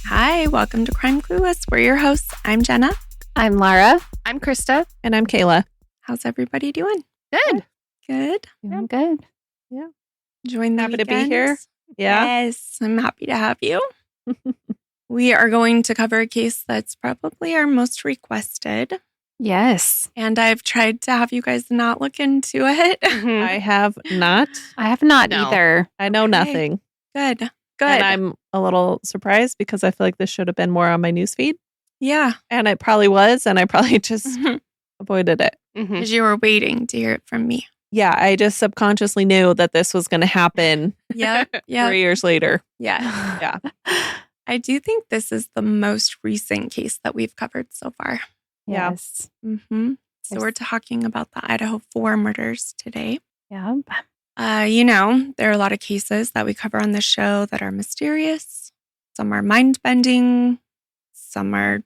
Hi, welcome to Crime Clueless. We're your hosts. I'm Jenna. I'm Lara. I'm Krista. And I'm Kayla. How's everybody doing? Good. Good. Doing good. Yeah. Enjoying the Happy weekend? to be here. Yeah. Yes, I'm happy to have you. We are going to cover a case that's probably our most requested. Yes. And I've tried to have you guys not look into it. I have not. I have not No. either. I know Okay. nothing. Good. Good. And I'm a little surprised because I feel like this should have been more on my newsfeed. Yeah. And it probably was. And I probably just avoided it. Because you were waiting to hear it from me. Yeah. I just subconsciously knew that this was going to happen Yep. 3 Yep. years later. Yeah. Yeah. I do think this is the most recent case that we've covered so far. Yeah. Yes. Mm-hmm. So Yes. we're talking about the Idaho Four Murders today. Yeah. There are a lot of cases that we cover on the show that are mysterious. Some are mind-bending. Some are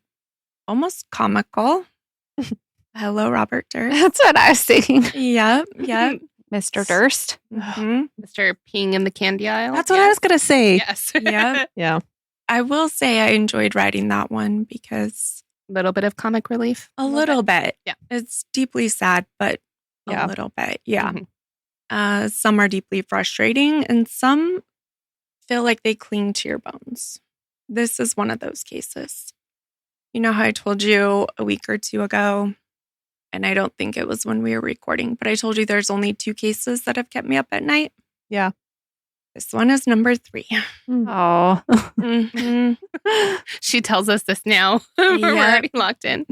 almost comical. Hello, Robert Durst. That's what I was thinking. Yep. Yep. Mr. Durst. Mhm. Mr. Peeing in the candy aisle. That's what I was going to say. Yes. Yep. Yeah. I will say I enjoyed writing that one because A little bit of comic relief. a little bit. Yeah. It's deeply sad, but Yeah. a little bit. Yeah. Mhm. Some are deeply frustrating and some feel like they cling to your bones. This is one of those cases. You know how I told you a week or two ago, and I don't think it was when we were recording, but I told you there's only 2 cases that have kept me up at night? Yeah. This one is number 3. Oh. Mhm. She tells us this now. We're Yep. already locked in.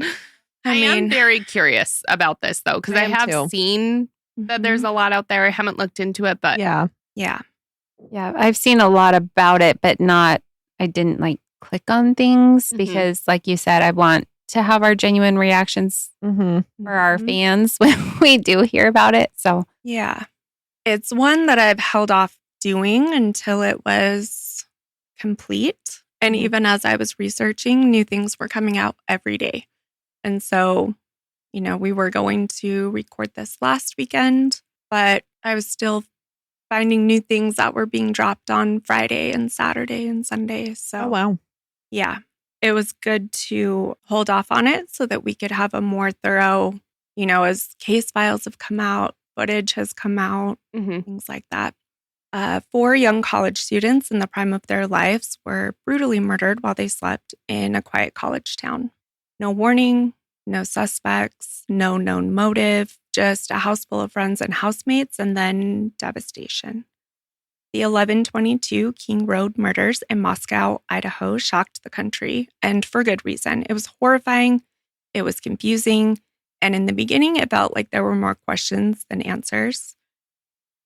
I am very curious about this, though, because I I am have too. seen that there's a lot out there. I haven't looked into it, but Yeah. Yeah. Yeah. I've seen a lot about it, but I didn't click on things Mhm. because, like you said, I want to have our genuine reactions Mm-hmm. for our Mhm. fans when we do hear about it. So, Yeah. It's one that I've held off doing until it was complete. And Mhm. even as I was researching, new things were coming out every day. And so, we were going to record this last weekend, but I was still finding new things that were being dropped on Friday and Saturday and Sunday. So, Oh, wow. yeah, it was good to hold off on it so that we could have a more thorough, as case files have come out, footage has come out, Mhm. things like that. 4 young college students in the prime of their lives were brutally murdered while they slept in a quiet college town. No warning, no suspects, no known motive, just a house full of friends and housemates, and then devastation. The 1122 King Road murders in Moscow, Idaho shocked the country, and for good reason. It was horrifying, it was confusing, and in the beginning, it felt like there were more questions than answers.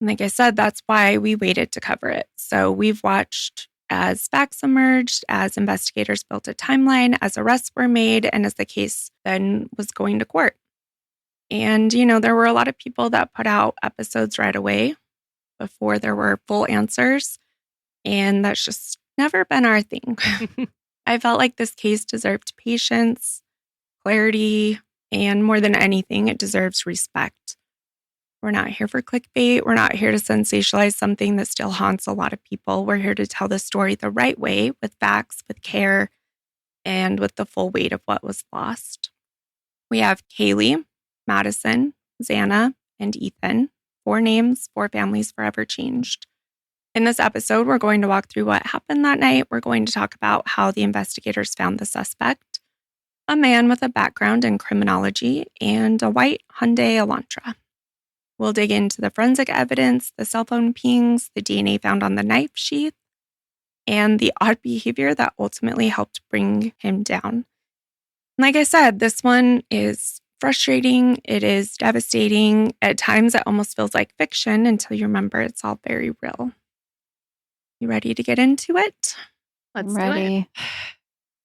And like I said, that's why we waited to cover it. So we've watched as facts emerged, as investigators built a timeline, as arrests were made, and as the case then was going to court. And, there were a lot of people that put out episodes right away before there were full answers. And that's just never been our thing. I felt like this case deserved patience, clarity, and more than anything, it deserves respect. We're not here for clickbait. We're not here to sensationalize something that still haunts a lot of people. We're here to tell the story the right way, with facts, with care, and with the full weight of what was lost. We have Kaylee, Madison, Xana, and Ethan. 4 names, 4 families forever changed. In this episode, we're going to walk through what happened that night. We're going to talk about how the investigators found the suspect, a man with a background in criminology, and a white Hyundai Elantra. We'll dig into the forensic evidence, the cell phone pings, the DNA found on the knife sheath, and the odd behavior that ultimately helped bring him down. Like I said, this one is frustrating. It is devastating. At times, it almost feels like fiction until you remember it's all very real. You ready to get into it? Let's I'm do ready.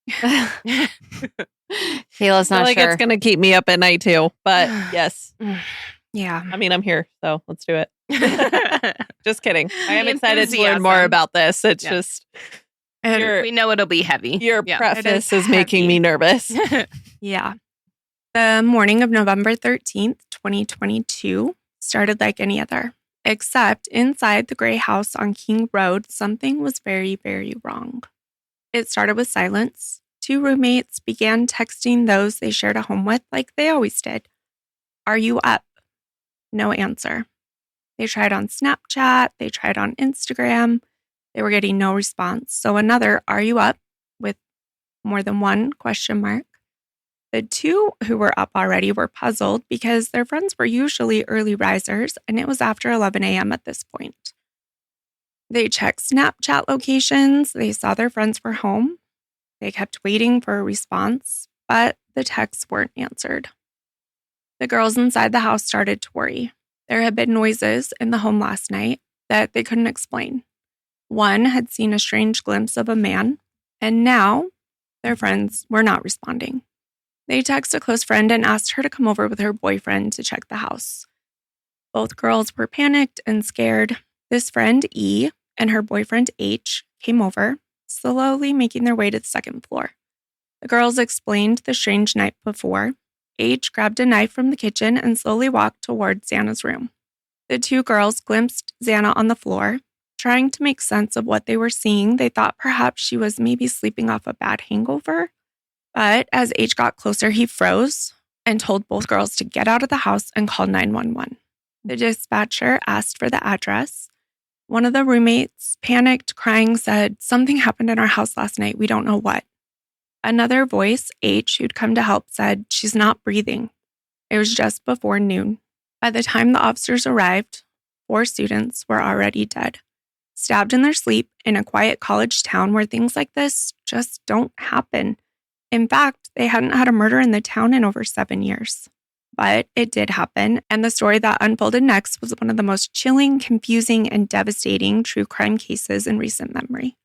it. Kayla's I feel not like sure. it's going to keep me up at night too. But yes, Yeah. I mean, I'm here. So let's do it. Just kidding. I am The excited to learn more enthusiasm. about this. It's Yeah. just And Your- We know it'll be heavy. your Yeah. preface It is is making heavy. me nervous. yeah. The morning of November 13th, 2022 started like any other, except inside the gray house on King Road, something was very, very wrong. It started with silence. 2 roommates began texting those they shared a home with like they always did. Are you up? No answer. They tried on Snapchat. They tried on Instagram. They were getting no response. So another, are you up? With more than one question mark. The 2 who were up already were puzzled because their friends were usually early risers and it was after 11 a.m. at this point. They checked Snapchat locations. They saw their friends were home. They kept waiting for a response, but the texts weren't answered. The girls inside the house started to worry. There had been noises in the home last night that they couldn't explain. One had seen a strange glimpse of a man, and now their friends were not responding. They texted a close friend and asked her to come over with her boyfriend to check the house. Both girls were panicked and scared. This friend, E, and her boyfriend, H, came over, slowly making their way to the second floor. The girls explained the strange night before. H grabbed a knife from the kitchen and slowly walked toward Xana's room. The 2 girls glimpsed Xana on the floor. Trying to make sense of what they were seeing, they thought perhaps she was maybe sleeping off a bad hangover. But as H got closer, he froze and told both girls to get out of the house and call 911. The dispatcher asked for the address. One of the roommates, panicked, crying, said, "Something happened in our house last night. We don't know what." Another voice, H, who'd come to help, said, "She's not breathing." It was just before noon. By the time the officers arrived, 4 students were already dead, stabbed in their sleep in a quiet college town where things like this just don't happen. In fact, they hadn't had a murder in the town in over 7 years. But it did happen, and the story that unfolded next was one of the most chilling, confusing, and devastating true crime cases in recent memory.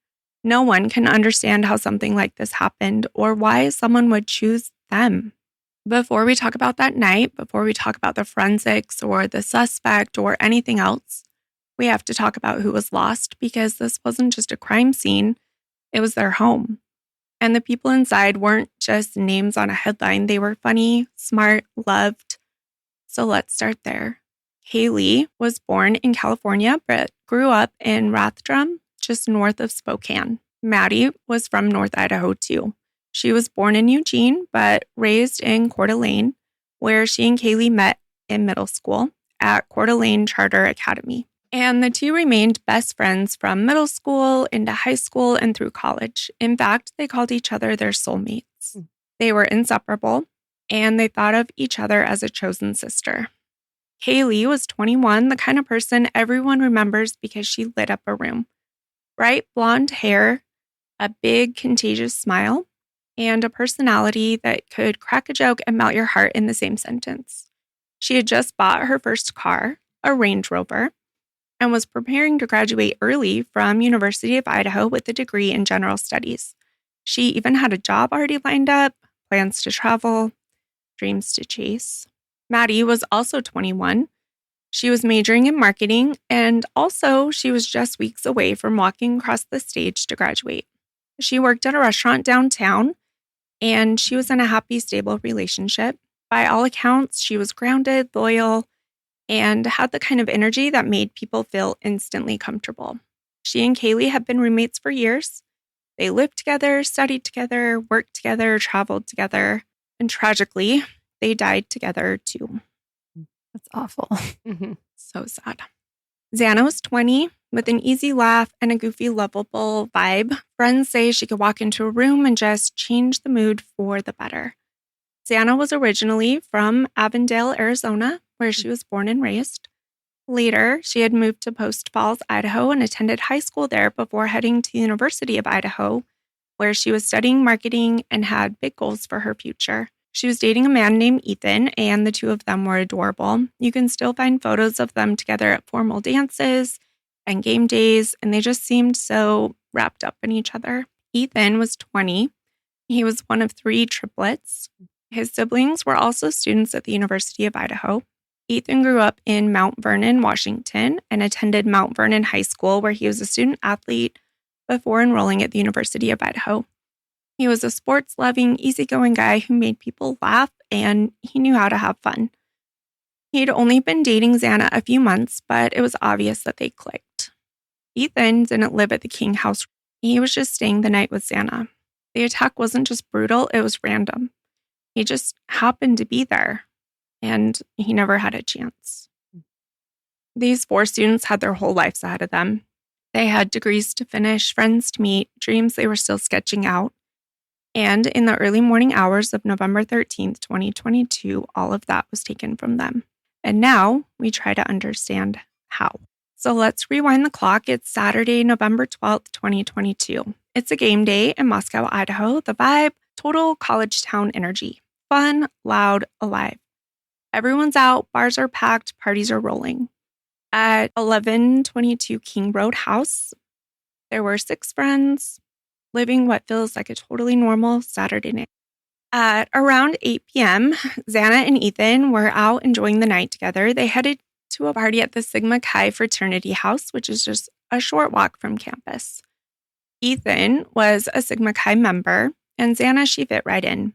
No one can understand how something like this happened or why someone would choose them. Before we talk about that night, before we talk about the forensics or the suspect or anything else, we have to talk about who was lost because this wasn't just a crime scene, it was their home. And the people inside weren't just names on a headline. They were funny, smart, loved. So let's start there. Kaylee was born in California, but grew up in Rathdrum, just north of Spokane. Maddie was from North Idaho too. She was born in Eugene, but raised in Coeur d'Alene, where she and Kaylee met in middle school at Coeur d'Alene Charter Academy. And the 2 remained best friends from middle school into high school and through college. In fact, they called each other their soulmates. They were inseparable, and they thought of each other as a chosen sister. Kaylee was 21, the kind of person everyone remembers because she lit up a room. Bright blonde hair, a big contagious smile, and a personality that could crack a joke and melt your heart in the same sentence. She had just bought her first car, a Range Rover, and was preparing to graduate early from University of Idaho with a degree in general studies. She even had a job already lined up, plans to travel, dreams to chase. Maddie was also 21. She was majoring in marketing, and also she was just weeks away from walking across the stage to graduate. She worked at a restaurant downtown, and she was in a happy, stable relationship. By all accounts, she was grounded, loyal, and had the kind of energy that made people feel instantly comfortable. She and Kaylee had been roommates for years. They lived together, studied together, worked together, traveled together, and tragically, they died together too. That's awful. So sad. Xana was 20 with an easy laugh and a goofy, lovable vibe. Friends say she could walk into a room and just change the mood for the better. Xana was originally from Avondale, Arizona, where she was born and raised. Later, she had moved to Post Falls, Idaho, and attended high school there before heading to the University of Idaho, where she was studying marketing and had big goals for her future. She was dating a man named Ethan, and the 2 of them were adorable. You can still find photos of them together at formal dances and game days, and they just seemed so wrapped up in each other. Ethan was 20. He was one of 3 triplets. His siblings were also students at the University of Idaho. Ethan grew up in Mount Vernon, Washington, and attended Mount Vernon High School, where he was a student athlete before enrolling at the University of Idaho. He was a sports-loving, easygoing guy who made people laugh, and he knew how to have fun. He'd only been dating Xana a few months, but it was obvious that they clicked. Ethan didn't live at the King house He was just staying the night with Xana. The attack wasn't just brutal, it was random. He just happened to be there, and he never had a chance. These 4 students had their whole lives ahead of them. They had degrees to finish, friends to meet, dreams they were still sketching out. And in the early morning hours of November 13th, 2022, all of that was taken from them. And now we try to understand how. So let's rewind the clock. It's Saturday, November 12th, 2022. It's a game day in Moscow, Idaho. The vibe, total college town energy. Fun, loud, alive. Everyone's out, bars are packed, parties are rolling. At 1122 King Road House, there were 6 friends living what feels like a totally normal Saturday night. At around 8 p.m., Xana and Ethan were out enjoying the night together. They headed to a party at the Sigma Chi fraternity house, which is just a short walk from campus. Ethan was a Sigma Chi member, and Xana, she fit right in.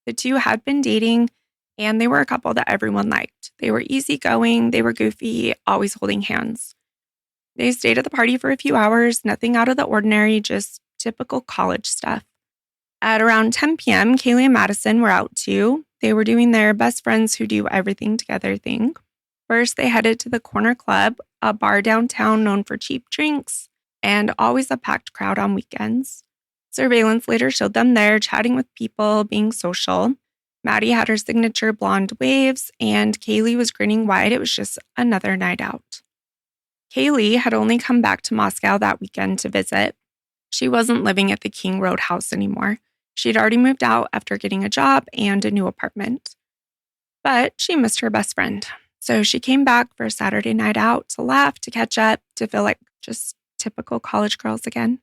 The two had been dating, and they were a couple that everyone liked. They were easygoing, they were goofy, always holding hands. They stayed at the party for a few hours, nothing out of the ordinary, just typical college stuff. At around 10 p.m., Kaylee and Madison were out too. They were doing their best friends who do everything together thing. First, they headed to the Corner Club, a bar downtown known for cheap drinks and always a packed crowd on weekends. Surveillance later showed them there chatting with people, being social. Maddie had her signature blonde waves, and Kaylee was grinning wide. It was just another night out. Kaylee had only come back to Moscow that weekend to visit. She wasn't living at the King Road house anymore. She'd already moved out after getting a job and a new apartment. But she missed her best friend. So she came back for a Saturday night out to laugh, to catch up, to feel like just typical college girls again.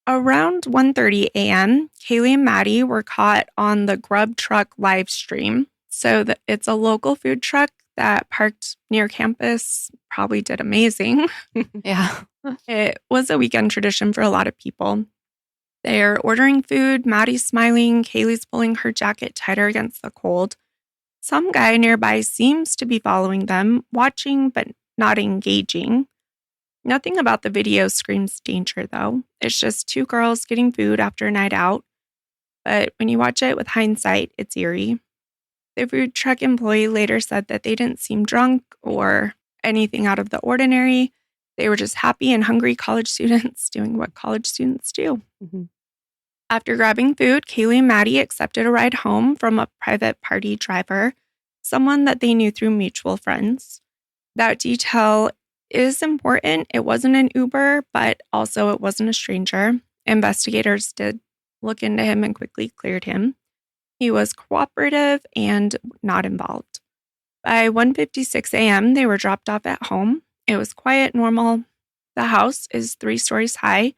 Around 1:30 a.m., Kaylee and Maddie were caught on the Grub Truck live stream. So it's a local food truck that parked near campus, probably did amazing. Yeah. It was a weekend tradition for a lot of people. They're ordering food, Maddie's smiling, Kaylee's pulling her jacket tighter against the cold. Some guy nearby seems to be following them, watching but not engaging. Nothing about the video screams danger, though. It's just 2 girls getting food after a night out. But when you watch it with hindsight, it's eerie. The food truck employee later said that they didn't seem drunk or anything out of the ordinary. They were just happy and hungry college students doing what college students do. Mm-hmm. After grabbing food, Kaylee and Maddie accepted a ride home from a private party driver, someone that they knew through mutual friends. That detail is important. It wasn't an Uber, but also it wasn't a stranger. Investigators did look into him and quickly cleared him. He was cooperative and not involved. By 1:56 a.m., they were dropped off at home. It was quiet, normal. The house is 3 stories high.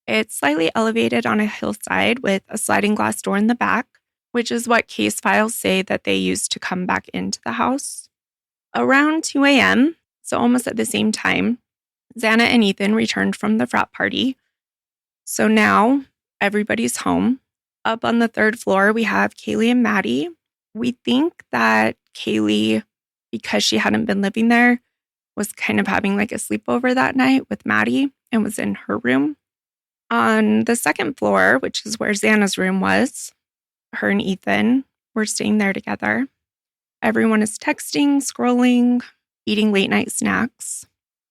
It's slightly elevated on a hillside with a sliding glass door in the back, which is what case files say that they used to come back into the house. Around 2 a.m., so almost at the same time, Xana and Ethan returned from the frat party. So now everybody's home. Up on the 3rd floor, we have Kaylee and Maddie. We think that Kaylee, because she hadn't been living there, was kind of having like a sleepover that night with Maddie and was in her room. On the 2nd floor, which is where Xana's room was, her and Ethan were staying there together. Everyone is texting, scrolling, eating late night snacks.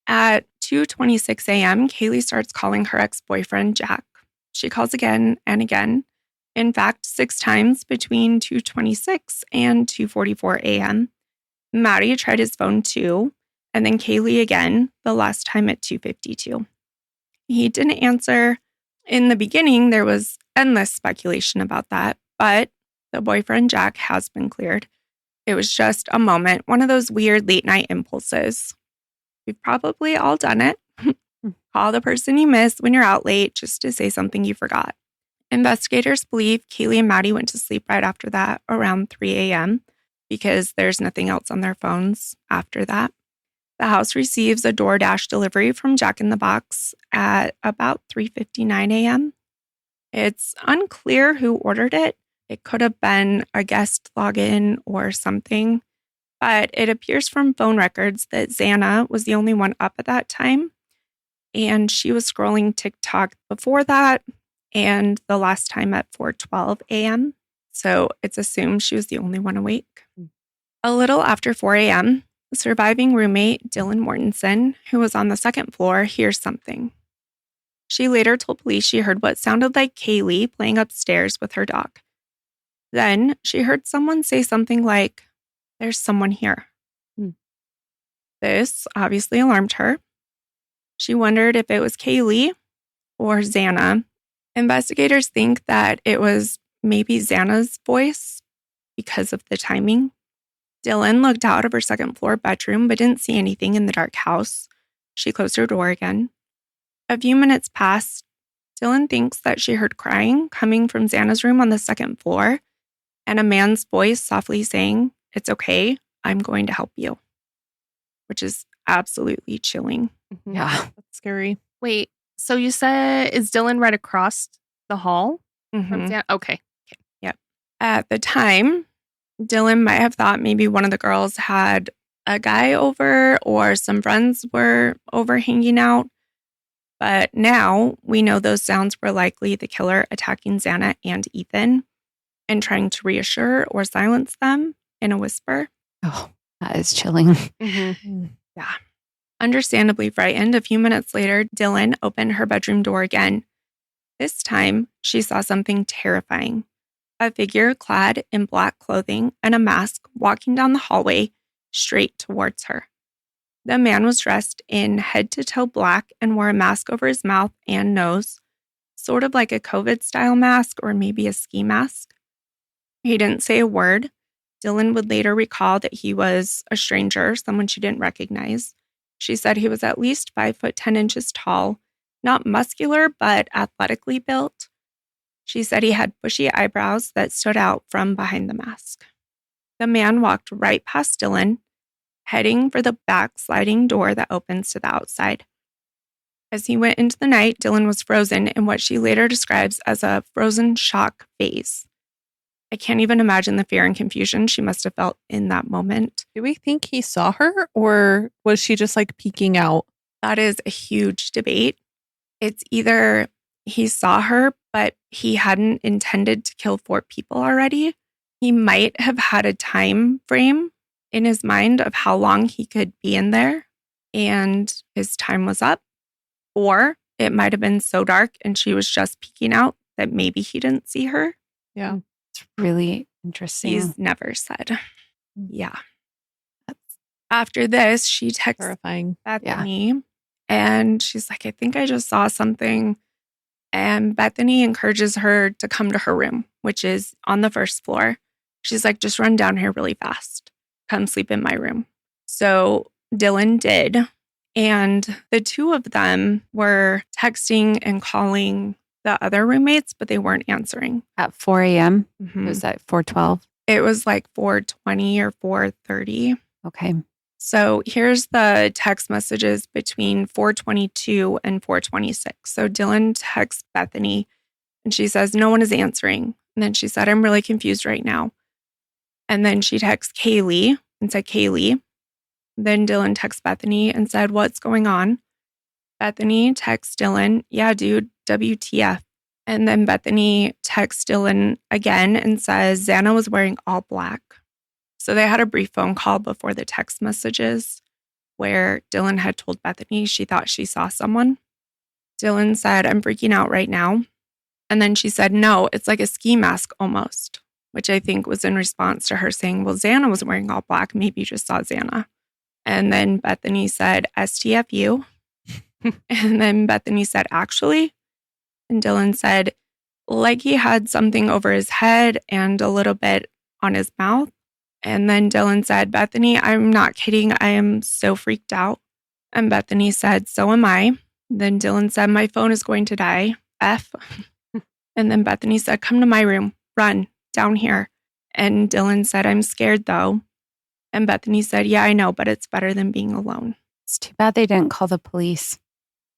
At 2:26 a.m., Kaylee starts calling her ex-boyfriend, Jack. She calls again and again. In fact, 6 times between 2:26 and 2:44 a.m. Maddie tried his phone too, and then Kaylee again, the last time at 2:52. He didn't answer. In the beginning, there was endless speculation about that, but the boyfriend, Jack, has been cleared. It was just a moment, one of those weird late night impulses. We've probably all done it. Call the person you miss when you're out late just to say something you forgot. Investigators believe Kaylee and Maddie went to sleep right after that, around 3 a.m., because there's nothing else on their phones after that. The house receives a DoorDash delivery from Jack in the Box at about 3:59 a.m. It's unclear who ordered it. It could have been a guest login or something, but it appears from phone records that Xana was the only one up at that time. and she was scrolling TikTok before that and the last time at 4:12 a.m. So it's assumed she was the only one awake. A little after 4 a.m., the surviving roommate, Dylan Mortensen, who was on the second floor, hears something. She later told police she heard what sounded like Kaylee playing upstairs with her dog. Then she heard someone say something like, "There's someone here." This obviously alarmed her. She wondered if it was Kaylee or Xana. Investigators think that it was maybe Xana's voice because of the timing. Dylan looked out of her second floor bedroom but didn't see anything in the dark house. She closed her door again. A few minutes passed. Dylan thinks that she heard crying coming from Xana's room on the second floor and a man's voice softly saying, "It's okay, I'm going to help you," which is absolutely chilling. Yeah. That's scary. Wait, so you said, is Dylan right across the hall from Xana? Okay. Yep. At the time, Dylan might have thought maybe one of the girls had a guy over or some friends were over hanging out. But now we know those sounds were likely the killer attacking Xana and Ethan and trying to reassure or silence them in a whisper. Oh, that is chilling. Yeah. Understandably frightened, a few minutes later, Dylan opened her bedroom door again. This time, she saw something terrifying. A figure clad in black clothing and a mask walking down the hallway straight towards her. The man was dressed in head-to-toe black and wore a mask over his mouth and nose, sort of like a COVID-style mask or maybe a ski mask. He didn't say a word. Dylan would later recall that he was a stranger, someone she didn't recognize. She said he was at least 5'10" tall, not muscular, but athletically built. She said he had bushy eyebrows that stood out from behind the mask. The man walked right past Dylan, heading for the back sliding door that opens to the outside. As he went into the night, Dylan was frozen in what she later describes as a frozen shock phase. I can't even imagine the fear and confusion she must have felt in that moment. Do we think he saw her or was she just like peeking out? That is a huge debate. It's either he saw her, but he hadn't intended to kill 4 people already. He might have had a time frame in his mind of how long he could be in there and his time was up. Or it might have been so dark and she was just peeking out that maybe he didn't see her. Yeah. It's really interesting. He's never said. Yeah. After this, she texts Terrifying. Bethany and she's like, "I think I just saw something." And Bethany encourages her to come to her room, which is on the first floor. She's like, "Just run down here really fast. Come sleep in my room." So Dylan did. And the two of them were texting and calling the other roommates, but they weren't answering. At 4 a.m.? Mhm. It was at 4:12? It was like 4:20 or 4:30. Okay. So here's the text messages between 4:22 and 4:26. So Dylan texts Bethany and she says, "No one is answering." And then she said, "I'm really confused right now." And then she texts Kaylee and said, "Kaylee." Then Dylan texts Bethany and said, "What's going on?" Bethany texts Dylan, "Yeah, dude, WTF." And then Bethany texts Dylan again and says, "Xana was wearing all black." So they had a brief phone call before the text messages where Dylan had told Bethany she thought she saw someone. Dylan said, "I'm freaking out right now." And then she said, "No, it's like a ski mask almost," which I think was in response to her saying, "Well, Xana was wearing all black. Maybe you just saw Xana." And then Bethany said, "STFU." And then Bethany said, "Actually?" And Dylan said, like he had something over his head and a little bit on his mouth. And then Dylan said, "Bethany, I'm not kidding. I am so freaked out." And Bethany said, "So am I." Then Dylan said, "My phone is going to die. F." And then Bethany said, "Come to my room. Run down here." And Dylan said, "I'm scared though." And Bethany said, "Yeah, I know, but it's better than being alone." It's too bad they didn't call the police.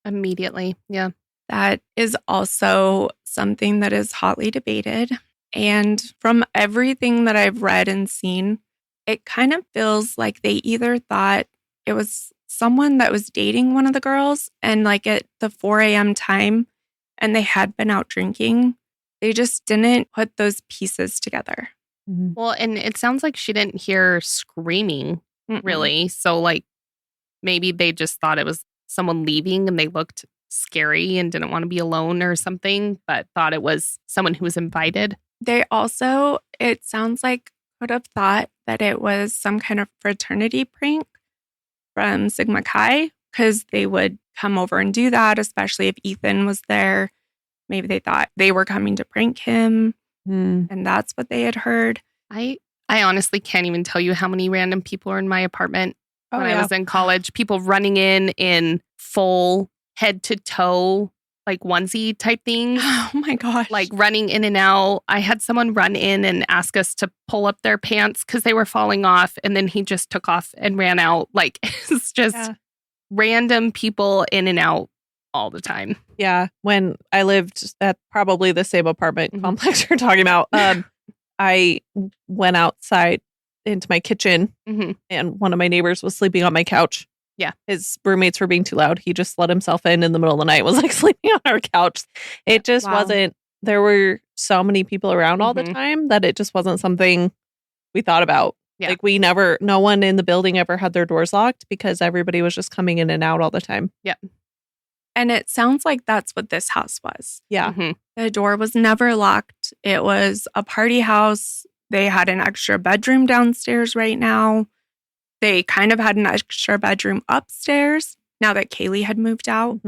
Immediately. Yeah. That is also something that is hotly debated. And from everything that I've read and seen, it kind of feels like they either thought it was someone that was dating one of the girls, and like at the 4 a.m. time, and they had been out drinking. They just didn't put those pieces together. Mhm. Well, and it sounds like she didn't hear screaming, really. So, like, maybe they just thought it was someone leaving and they looked scary and didn't want to be alone or something, but thought it was someone who was invited. They also, it sounds like, could have thought that it was some kind of fraternity prank from Sigma Chi, because they would come over and do that, especially if Ethan was there. Maybe they thought they were coming to prank him, and that's what they had heard. I honestly can't even tell you how many random people are in my apartment when I was in college. People running in full head to toe, like onesie type things. Oh my gosh. Like running in and out. I had someone run in and ask us to pull up their pants because they were falling off. And then he just took off and ran out. Like, it's just random people in and out all the time. Yeah. When I lived at probably the same apartment complex you're talking about, I went outside into my kitchen and one of my neighbors was sleeping on my couch. Yeah. His roommates were being too loud. He just let himself in the middle of the night, was like sleeping on our couch. It just wasn't, there were so many people around all the time that it just wasn't something we thought about. Yeah. Like no one in the building ever had their doors locked because everybody was just coming in and out all the time. Yeah. And it sounds like that's what this house was. Yeah. The door was never locked. It was a party house. They had an extra bedroom downstairs right now. They kind of had an extra bedroom upstairs now that Kaylee had moved out.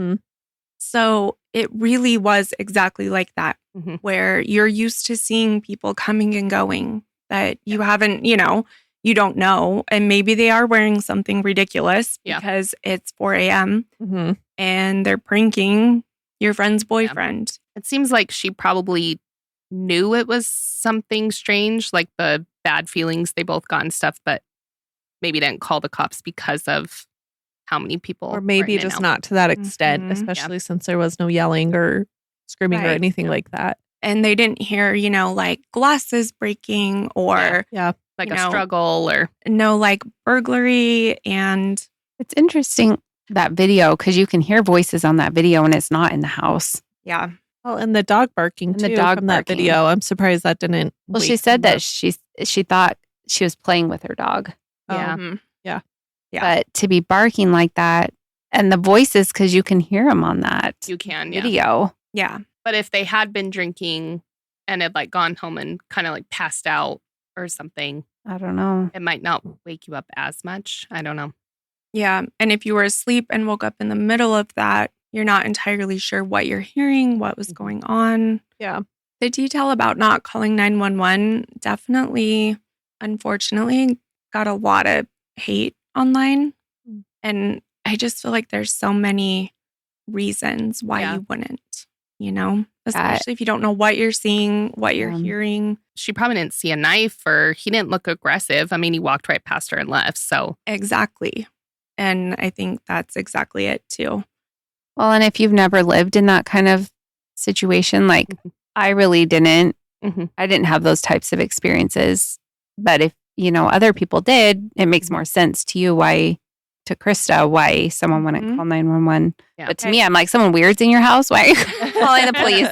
So it really was exactly like that, where you're used to seeing people coming and going that you haven't, you don't know. And maybe they are wearing something ridiculous because it's 4 a.m. And they're pranking your friend's boyfriend. It seems like she probably knew it was something strange, like the bad feelings they both got and stuff, but maybe didn't call the cops because of how many people. Or maybe just not to that extent, especially since there was no yelling or screaming or anything like that. And they didn't hear, like glasses breaking or like a struggle or no like burglary. And it's interesting, that video, because you can hear voices on that video and it's not in the house. Yeah. Well, and the dog barking too from that video. I'm surprised that didn't. Well, she said that she thought she was playing with her dog. Yeah. But to be barking like that, and the voices, because you can hear them on that video. Yeah. But if they had been drinking and had like gone home and kind of like passed out or something, I don't know. It might not wake you up as much. I don't know. Yeah. And if you were asleep and woke up in the middle of that, you're not entirely sure what you're hearing, what was going on. Yeah. The detail about not calling 911 definitely, unfortunately, got a lot of hate online. And I just feel like there's so many reasons why you wouldn't, especially if you don't know what you're seeing, what you're hearing. She probably didn't see a knife, or he didn't look aggressive. I mean, he walked right past her and left. So exactly. And I think that's exactly it too. Well, and if you've never lived in that kind of situation, like I really didn't, I didn't have those types of experiences. But if, other people did, it makes more sense to you to Krista, why someone wouldn't call 911. Yeah. But to me, I'm like, someone weird's in your house, why are you calling the police?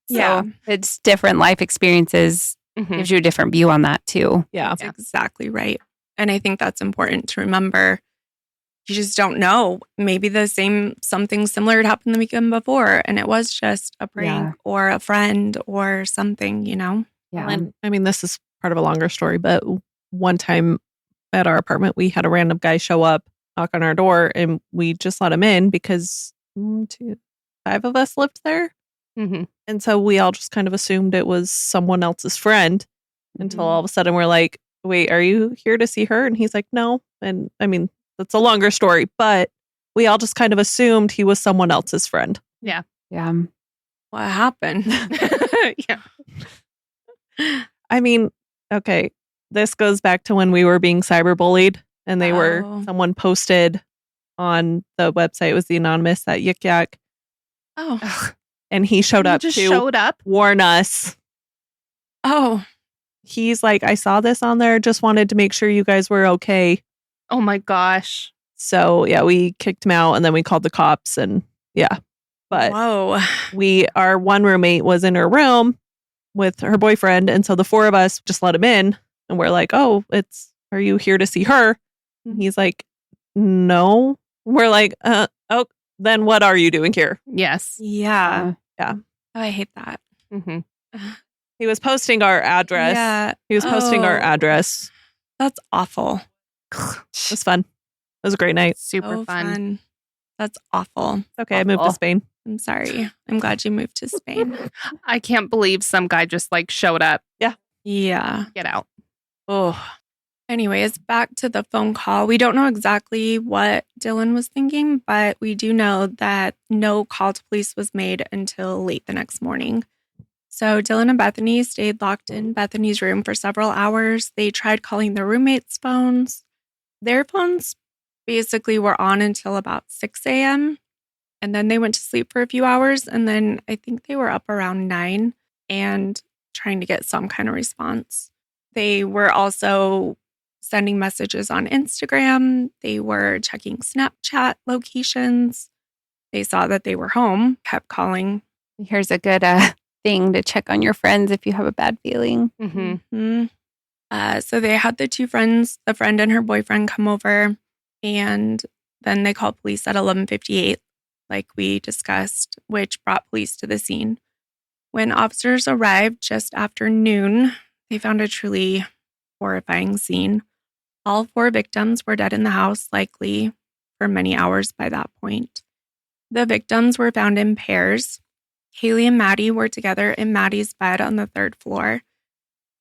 So it's different life experiences, gives you a different view on that too. Yeah, that's exactly right. And I think that's important to remember. You just don't know. Maybe something similar had happened the weekend before, and it was just a prank or a friend or something, Yeah. And I mean, this is part of a longer story, but one time at our apartment, we had a random guy show up, knock on our door, and we just let him in because 5 of us lived there. And so we all just kind of assumed it was someone else's friend until all of a sudden we're like, wait, are you here to see her? And he's like, no. And I mean, that's a longer story, but we all just kind of assumed he was someone else's friend. Yeah. Yeah. What happened? I mean, okay, this goes back to when we were being cyberbullied and someone posted on the website, it was the anonymous at Yik Yak. Oh. And he showed up to warn us. Oh. He's like, I saw this on there, just wanted to make sure you guys were okay. Oh my gosh. So yeah, we kicked him out and then we called the cops and yeah. But Whoa. our one roommate was in her room with her boyfriend. And so the four of us just let him in and we're like, oh, are you here to see her? And he's like, no. We're like, oh, then what are you doing here? Yes. Yeah. Yeah. Oh, I hate that. Mm-hmm. He was posting our address. Yeah. He was posting our address. That's awful. It was fun. It was a great night. Super So fun. That's awful. Okay, I moved to Spain. I'm sorry. I'm glad you moved to Spain. I can't believe some guy just like showed up. Yeah. Get out. Oh. Anyways, back to the phone call. We don't know exactly what Dylan was thinking, but we do know that no call to police was made until late the next morning. So Dylan and Bethany stayed locked in Bethany's room for several hours. They tried calling their roommates' phones. Their phones basically were on until about 6 a.m. And then they went to sleep for a few hours. And then I think they were up around 9 and trying to get some kind of response. They were also sending messages on Instagram. They were checking Snapchat locations. They saw that they were home, kept calling. Here's a good thing to check on your friends if you have a bad feeling. Mm-hmm. So they had the two friends, the friend and her boyfriend, come over, and then they called police at 11:58, like we discussed, which brought police to the scene. When officers arrived just after noon, they found a truly horrifying scene. All four victims were dead in the house, likely for many hours by that point. The victims were found in pairs. Kaylee and Maddie were together in Maddie's bed on the 3rd floor,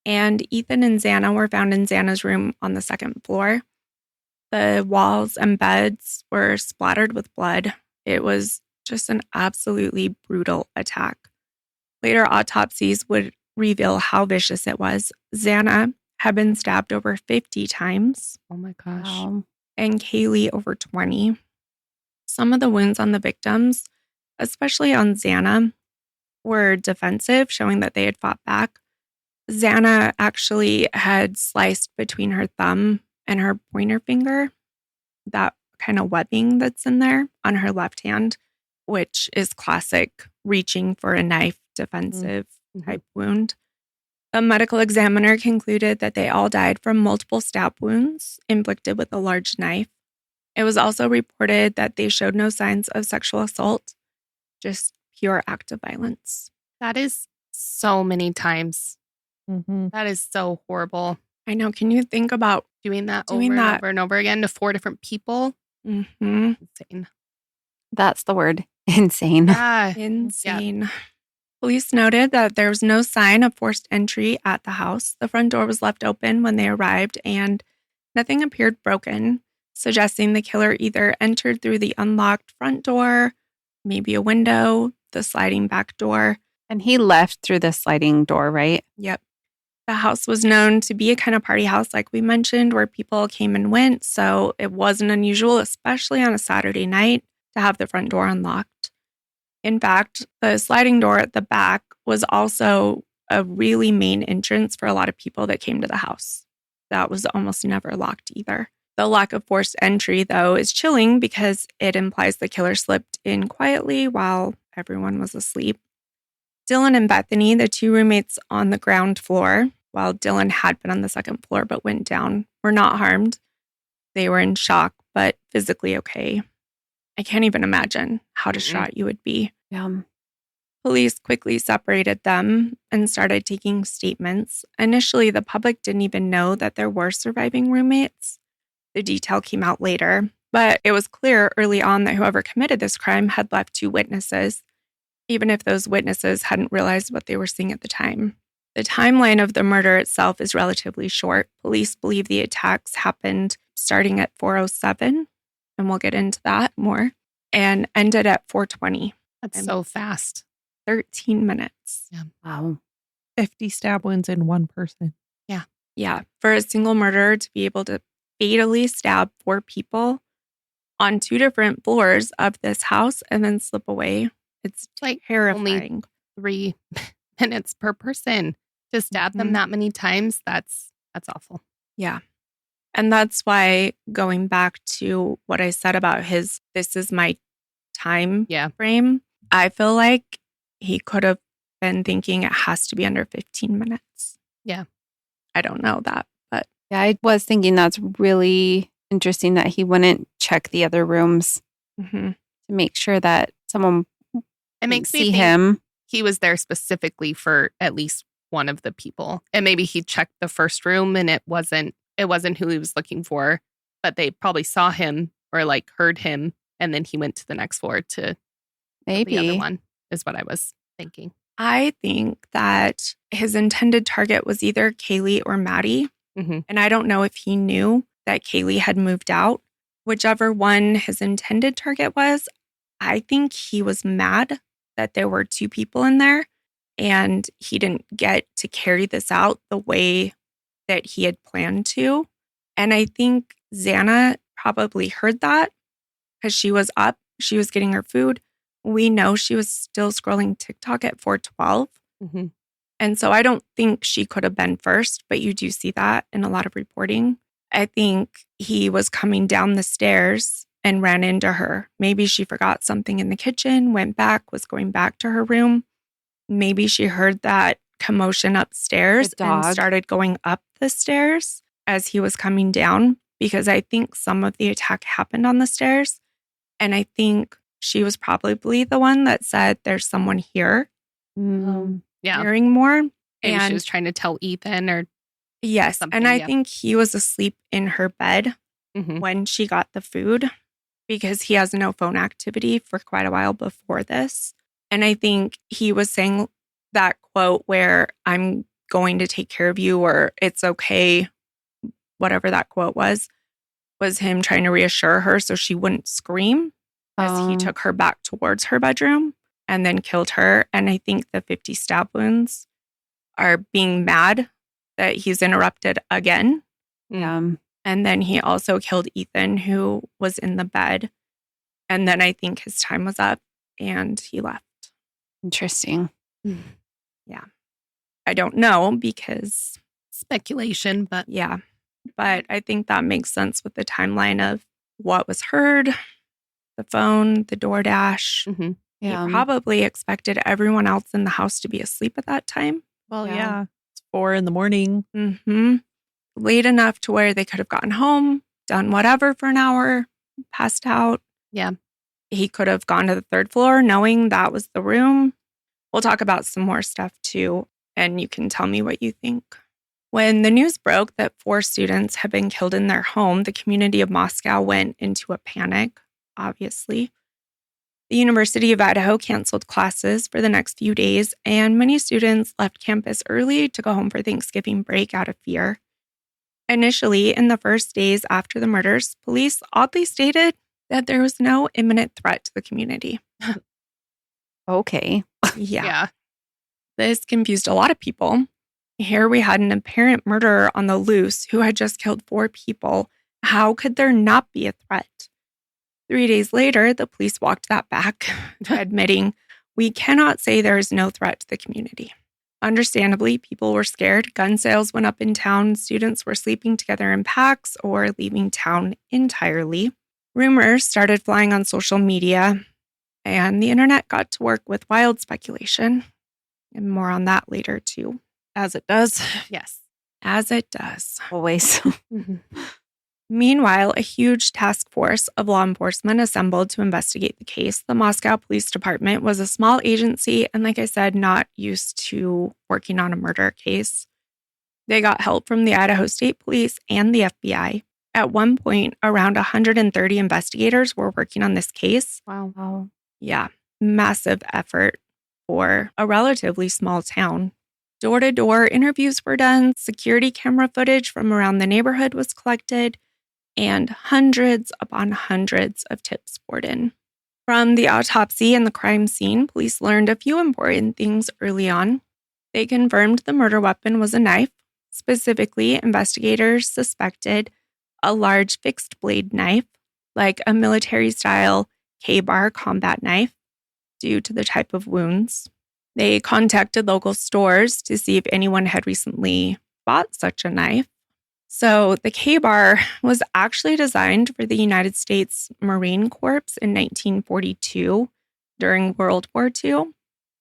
and Ethan and Xana were found in Xana's room on the 2nd floor. The walls and beds were splattered with blood. It was just an absolutely brutal attack. Later autopsies would reveal how vicious it was. Xana had been stabbed over 50 times. Oh my gosh. Wow. And Kaylee over 20. Some of the wounds on the victims, especially on Xana, were defensive, showing that they had fought back. Xana actually had sliced between her thumb and her pointer finger, that kind of webbing that's in there on her left hand, which is classic reaching for a knife defensive type wound. A medical examiner concluded that they all died from multiple stab wounds inflicted with a large knife. It was also reported that they showed no signs of sexual assault, just pure act of violence. That is so many times. Mm-hmm. That is so horrible. I know. Can you think about Doing that Doing over that. and over and over again to 4 different people? Insane. That's the word. Insane. Yeah. insane? Police noted that there was no sign of forced entry at the house. The front door was left open when they arrived, and nothing appeared broken, suggesting the killer either entered through the unlocked front door, maybe a window, the sliding back door. And he left through the sliding door, right? Yep. The house was known to be a kind of party house, like we mentioned, where people came and went. So it wasn't unusual, especially on a Saturday night, to have the front door unlocked. In fact, the sliding door at the back was also a really main entrance for a lot of people that came to the house. That was almost never locked either. The lack of forced entry, though, is chilling because it implies the killer slipped in quietly while everyone was asleep. Dylan and Bethany, the two roommates on the ground floor, while Dylan had been on the 2nd floor but went down, were not harmed. They were in shock, but physically okay. I can't even imagine how distraught you would be. Yeah. Police quickly separated them and started taking statements. Initially, the public didn't even know that there were surviving roommates. The detail came out later, but it was clear early on that whoever committed this crime had left 2 witnesses, even if those witnesses hadn't realized what they were seeing at the time. The timeline of the murder itself is relatively short. Police believe the attacks happened starting at 4:07, and we'll get into that more, and ended at 4:20. That's so fast. 13 minutes. Wow. 50 stab wounds in one person. Yeah. For a single murderer to be able to fatally stab 4 people on 2 different floors of this house and then slip away, it's Like terrifying. 3 minutes per person to stab them that many times. That's awful. Yeah. And that's why, going back to what I said about this is my time frame, I feel like he could have been thinking it has to be under 15 minutes. Yeah. I don't know that, but yeah, I was thinking that's really interesting that he wouldn't check the other rooms to make sure that someone it makes me see think him. He was there specifically for at least one of the people. And maybe he checked the first room and it wasn't who he was looking for, but they probably saw him or like heard him. And then he went to the next floor to maybe the other one, is what I was thinking. I think that his intended target was either Kaylee or Maddie. And I don't know if he knew that Kaylee had moved out. Whichever one his intended target was, I think he was mad that there were two people in there and he didn't get to carry this out the way that he had planned to. And I think Xana probably heard that because she was up, she was getting her food. We know she was still scrolling TikTok at 4:12. And so I don't think she could have been first, but you do see that in a lot of reporting. I think he was coming down the stairs and ran into her. Maybe she forgot something in the kitchen, went back, was going back to her room. Maybe she heard that commotion upstairs and started going up the stairs as he was coming down, because I think some of the attack happened on the stairs. And I think she was probably the one that said, there's someone here. Hearing more. Maybe she was trying to tell Ethan or yes. something. And I think he was asleep in her bed when she got the food because he has no phone activity for quite a while before this. And I think he was saying that quote where I'm going to take care of you or it's okay, whatever that quote was him trying to reassure her so she wouldn't scream as he took her back towards her bedroom and then killed her. And I think the 50 stab wounds are being mad that he's interrupted again. Yeah. And then he also killed Ethan, who was in the bed. And then I think his time was up and he left. Interesting. Yeah. I don't know because speculation, but yeah. But I think that makes sense with the timeline of what was heard, the phone, the DoorDash. He probably expected everyone else in the house to be asleep at that time. Well, yeah. It's 4 a.m. Late enough to where they could have gotten home, done whatever for an hour, passed out. Yeah. He could have gone to the third floor knowing that was the room. We'll talk about some more stuff too, and you can tell me what you think. When the news broke that 4 students had been killed in their home, the community of Moscow went into a panic, obviously. The University of Idaho canceled classes for the next few days, and many students left campus early to go home for Thanksgiving break out of fear. Initially, in the first days after the murders, police oddly stated that there was no imminent threat to the community. Okay. Yeah. This confused a lot of people. Here we had an apparent murderer on the loose who had just killed 4 people. How could there not be a threat? 3 days later, the police walked that back, admitting, we cannot say there is no threat to the community. Understandably, people were scared. Gun sales went up in town. Students were sleeping together in packs or leaving town entirely. Rumors started flying on social media, and the internet got to work with wild speculation. And more on that later, too. As it does. Yes. As it does. Always. Meanwhile, a huge task force of law enforcement assembled to investigate the case. The Moscow Police Department was a small agency and, like I said, not used to working on a murder case. They got help from the Idaho State Police and the FBI. At one point, around 130 investigators were working on this case. Wow. Yeah, massive effort for a relatively small town. Door-to-door interviews were done, security camera footage from around the neighborhood was collected, and hundreds upon hundreds of tips poured in. From the autopsy and the crime scene, police learned a few important things early on. They confirmed the murder weapon was a knife. Specifically, investigators suspected a large fixed blade knife, like a military-style K-bar combat knife, due to the type of wounds. They contacted local stores to see if anyone had recently bought such a knife. So the K-bar was actually designed for the United States Marine Corps in 1942 during World War II.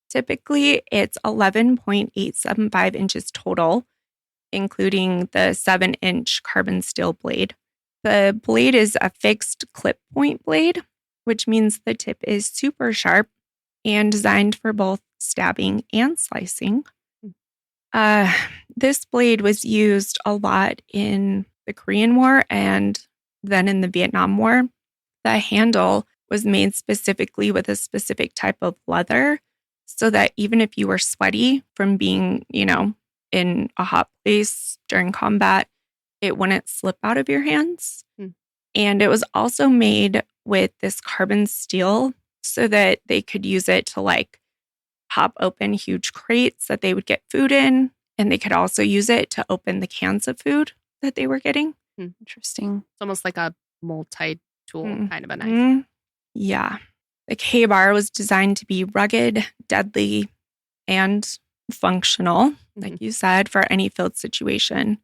Typically, it's 11.875 inches total, including the 7-inch carbon steel blade. The blade is a fixed clip point blade, which means the tip is super sharp and designed for both stabbing and slicing. This blade was used a lot in the Korean War and then in the Vietnam War. The handle was made specifically with a specific type of leather so that even if you were sweaty from being, in a hot place during combat, it wouldn't slip out of your hands. And it was also made with this carbon steel so that they could use it to pop open huge crates that they would get food in. And they could also use it to open the cans of food that they were getting. Interesting. It's almost like a multi-tool kind of a knife. Yeah. The K-bar was designed to be rugged, deadly, and functional, like you said, for any field situation.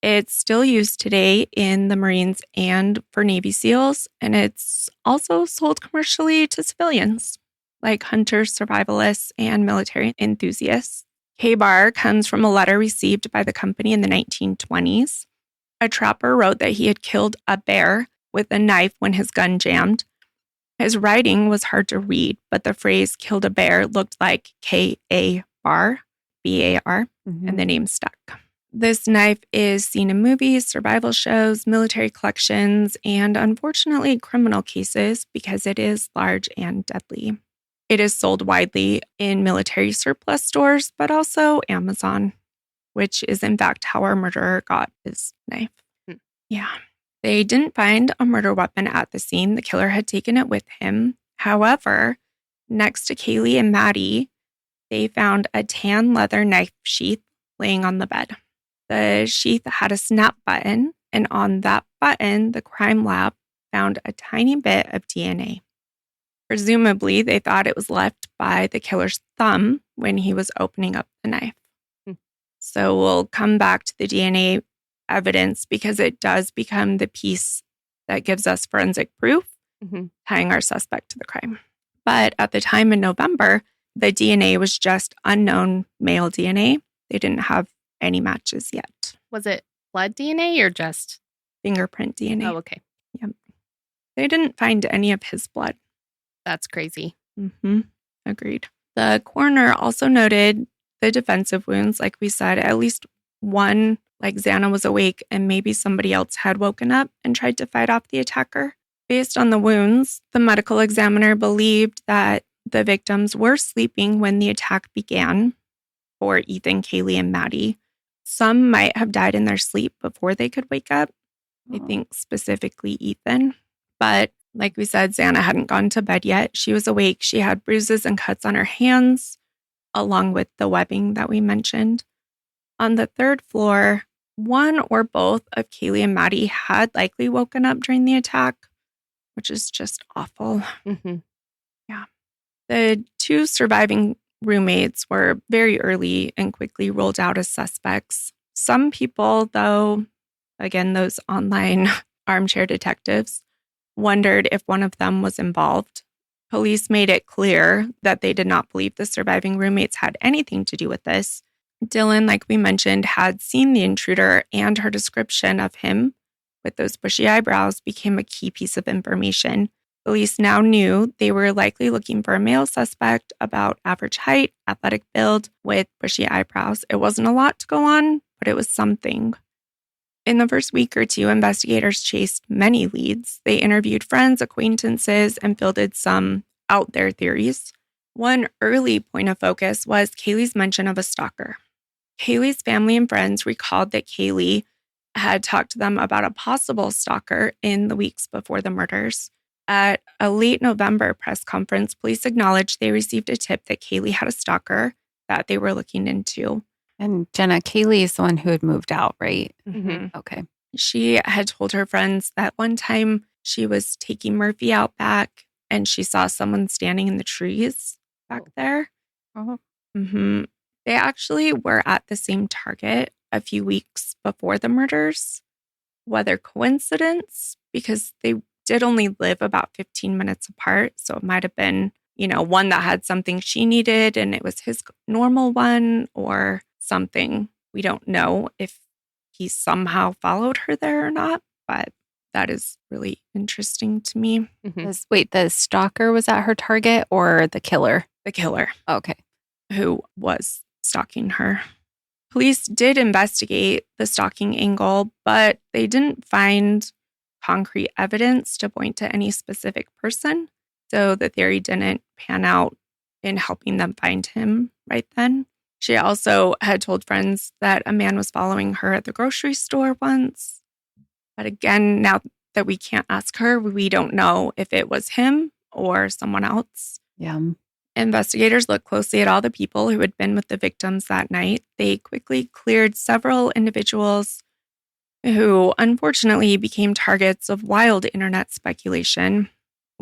It's still used today in the Marines and for Navy SEALs, and it's also sold commercially to civilians, like hunters, survivalists, and military enthusiasts. K-bar comes from a letter received by the company in the 1920s. A trapper wrote that he had killed a bear with a knife when his gun jammed. His writing was hard to read, but the phrase killed a bear looked like K-A-bar, B-A-R, and the name stuck. This knife is seen in movies, survival shows, military collections, and unfortunately criminal cases because it is large and deadly. It is sold widely in military surplus stores, but also Amazon, which is in fact how our murderer got his knife. Yeah. They didn't find a murder weapon at the scene. The killer had taken it with him. However, next to Kaylee and Maddie, they found a tan leather knife sheath laying on the bed. The sheath had a snap button, and on that button, the crime lab found a tiny bit of DNA. Presumably, they thought it was left by the killer's thumb when he was opening up the knife. So we'll come back to the DNA evidence because it does become the piece that gives us forensic proof, tying our suspect to the crime. But at the time in November, the DNA was just unknown male DNA. They didn't have any matches yet. Was it blood DNA or just fingerprint DNA? Oh, okay. Yep. They didn't find any of his blood. That's crazy. Agreed. The coroner also noted the defensive wounds. Like we said, at least one, like Xana was awake and maybe somebody else had woken up and tried to fight off the attacker. Based on the wounds, the medical examiner believed that the victims were sleeping when the attack began for Ethan, Kaylee, and Maddie. Some might have died in their sleep before they could wake up. I think specifically Ethan. But like we said, Xana hadn't gone to bed yet. She was awake. She had bruises and cuts on her hands, along with the webbing that we mentioned. On the third floor, one or both of Kaylee and Maddie had likely woken up during the attack, which is just awful. Yeah. The two surviving roommates were very early and quickly ruled out as suspects. Some people, though, again, those online armchair detectives, wondered if one of them was involved. Police made it clear that they did not believe the surviving roommates had anything to do with this. Dylan, like we mentioned, had seen the intruder, and her description of him with those bushy eyebrows became a key piece of information. Police now knew they were likely looking for a male suspect about average height, athletic build, with bushy eyebrows. It wasn't a lot to go on, but it was something. In the first week or two, investigators chased many leads. They interviewed friends, acquaintances, and fielded some out there theories. One early point of focus was Kaylee's mention of a stalker. Kaylee's family and friends recalled that Kaylee had talked to them about a possible stalker in the weeks before the murders. At a late November press conference, police acknowledged they received a tip that Kaylee had a stalker that they were looking into. And Jenna, Kaylee is the one who had moved out, right? Okay. She had told her friends that one time she was taking Murphy out back and she saw someone standing in the trees back there. They actually were at the same Target a few weeks before the murders. Whether coincidence, because they did only live about 15 minutes apart. So it might have been, one that had something she needed and it was his normal one or something. We don't know if he somehow followed her there or not, but that is really interesting to me. Wait, the stalker was at her target or the killer? The killer. Okay. Who was stalking her. Police did investigate the stalking angle, but they didn't find concrete evidence to point to any specific person. So the theory didn't pan out in helping them find him right then. She also had told friends that a man was following her at the grocery store once. But again, now that we can't ask her, we don't know if it was him or someone else. Yeah. Investigators looked closely at all the people who had been with the victims that night. They quickly cleared several individuals who unfortunately became targets of wild internet speculation.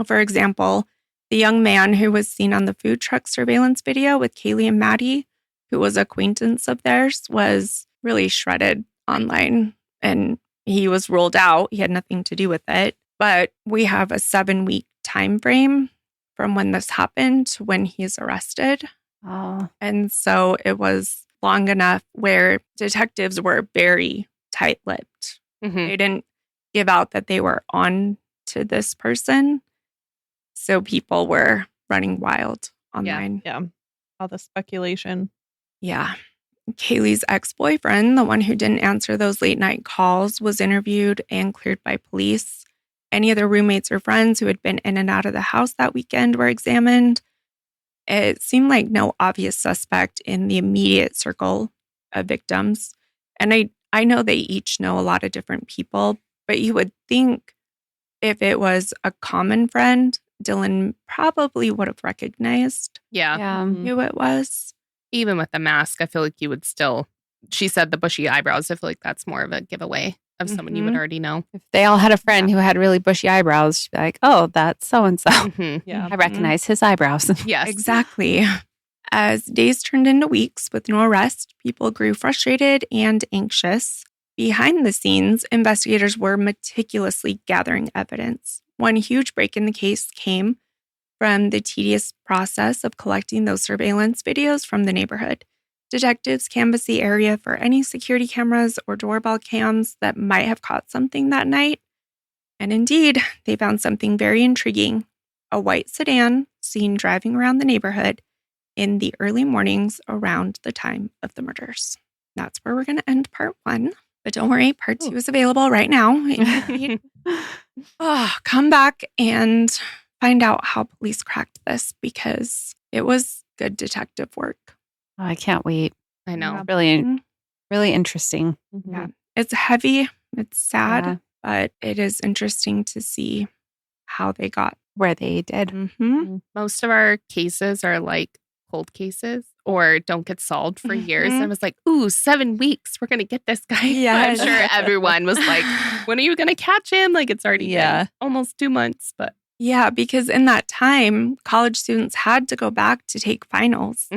For example, the young man who was seen on the food truck surveillance video with Kaylee and Maddie, who was an acquaintance of theirs, was really shredded online and he was ruled out. He had nothing to do with it. But we have a 7-week time frame from when this happened to when he's arrested. Oh. And so it was long enough where detectives were very tight-lipped. They didn't give out that they were on to this person. So people were running wild online. Yeah. All the speculation. Yeah. Kaylee's ex-boyfriend, the one who didn't answer those late-night calls, was interviewed and cleared by police. Any other roommates or friends who had been in and out of the house that weekend were examined. It seemed like no obvious suspect in the immediate circle of victims. And I know they each know a lot of different people, but you would think if it was a common friend, Dylan probably would have recognized who it was. Even with the mask, I feel like you would still, she said the bushy eyebrows. I feel like that's more of a giveaway of someone you would already know. If they all had a friend who had really bushy eyebrows, she'd be like, oh, that's so-and-so. Yeah. I recognize his eyebrows. Yes. Exactly. As days turned into weeks with no arrest, people grew frustrated and anxious. Behind the scenes, investigators were meticulously gathering evidence. One huge break in the case came from the tedious process of collecting those surveillance videos from the neighborhood. Detectives canvassed the area for any security cameras or doorbell cams that might have caught something that night. And indeed, they found something very intriguing. A white sedan seen driving around the neighborhood in the early mornings around the time of the murders. That's where we're going to end part 1. But don't worry, part 2 is available right now. Come back and find out how police cracked this because it was good detective work. Oh, I can't wait. I know. Really, really interesting. Yeah. It's heavy. It's sad, but it is interesting to see how they got where they did. Most of our cases are like cold cases or don't get solved for years. I was like, ooh, 7 weeks. We're going to get this guy. Yes. I'm sure everyone was like, when are you going to catch him? Like it's already been almost 2 months, but. Yeah, because in that time, college students had to go back to take finals,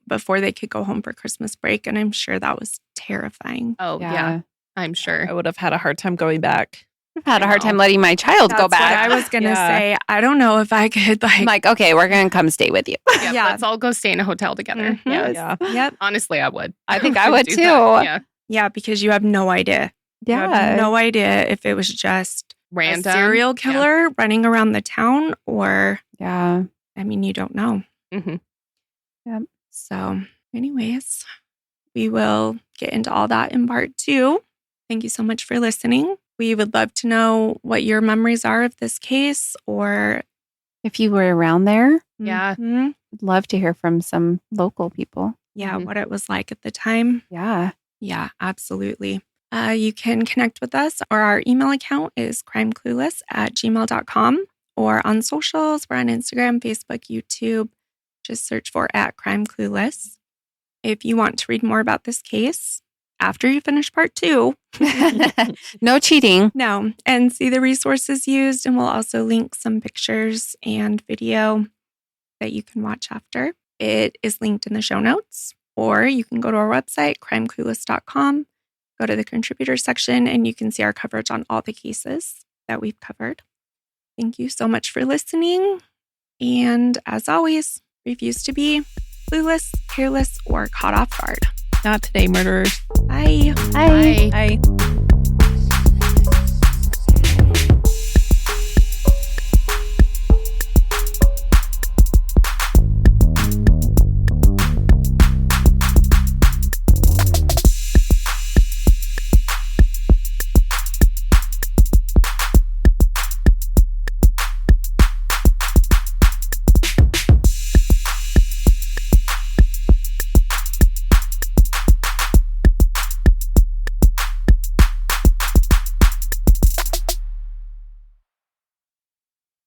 before they could go home for Christmas break. And I'm sure that was terrifying. Oh, yeah. I'm sure. I would have had a hard time going back. I've had a hard time letting my child go back. That's what I was going to say. I don't know if I could I'm like, okay, we're going to come stay with you. Yeah, let's all go stay in a hotel together. Yes. Yeah. Yep. Honestly, I would. I think I would do too. that. Yeah. Yeah, because you have no idea. You have no idea if it was just random a serial killer running around the town or, I mean, you don't know. Yep. So anyways, we will get into all that in part 2. Thank you so much for listening. We would love to know what your memories are of this case or if you were around there. Yeah. I'd love to hear from some local people. Yeah, what it was like at the time. Yeah. Yeah, absolutely. You can connect with us, or our email account is crimeclueless@gmail.com, or on socials. We're on Instagram, Facebook, YouTube. Just search for @crimeclueless. If you want to read more about this case after you finish part 2, no cheating. No, and see the resources used, and we'll also link some pictures and video that you can watch after. It is linked in the show notes. Or you can go to our website, crimeclueless.com, go to the contributor section, and you can see our coverage on all the cases that we've covered. Thank you so much for listening. And as always, refuse to be clueless, careless, or caught off guard. Not today, murderers. Bye. Bye. Bye.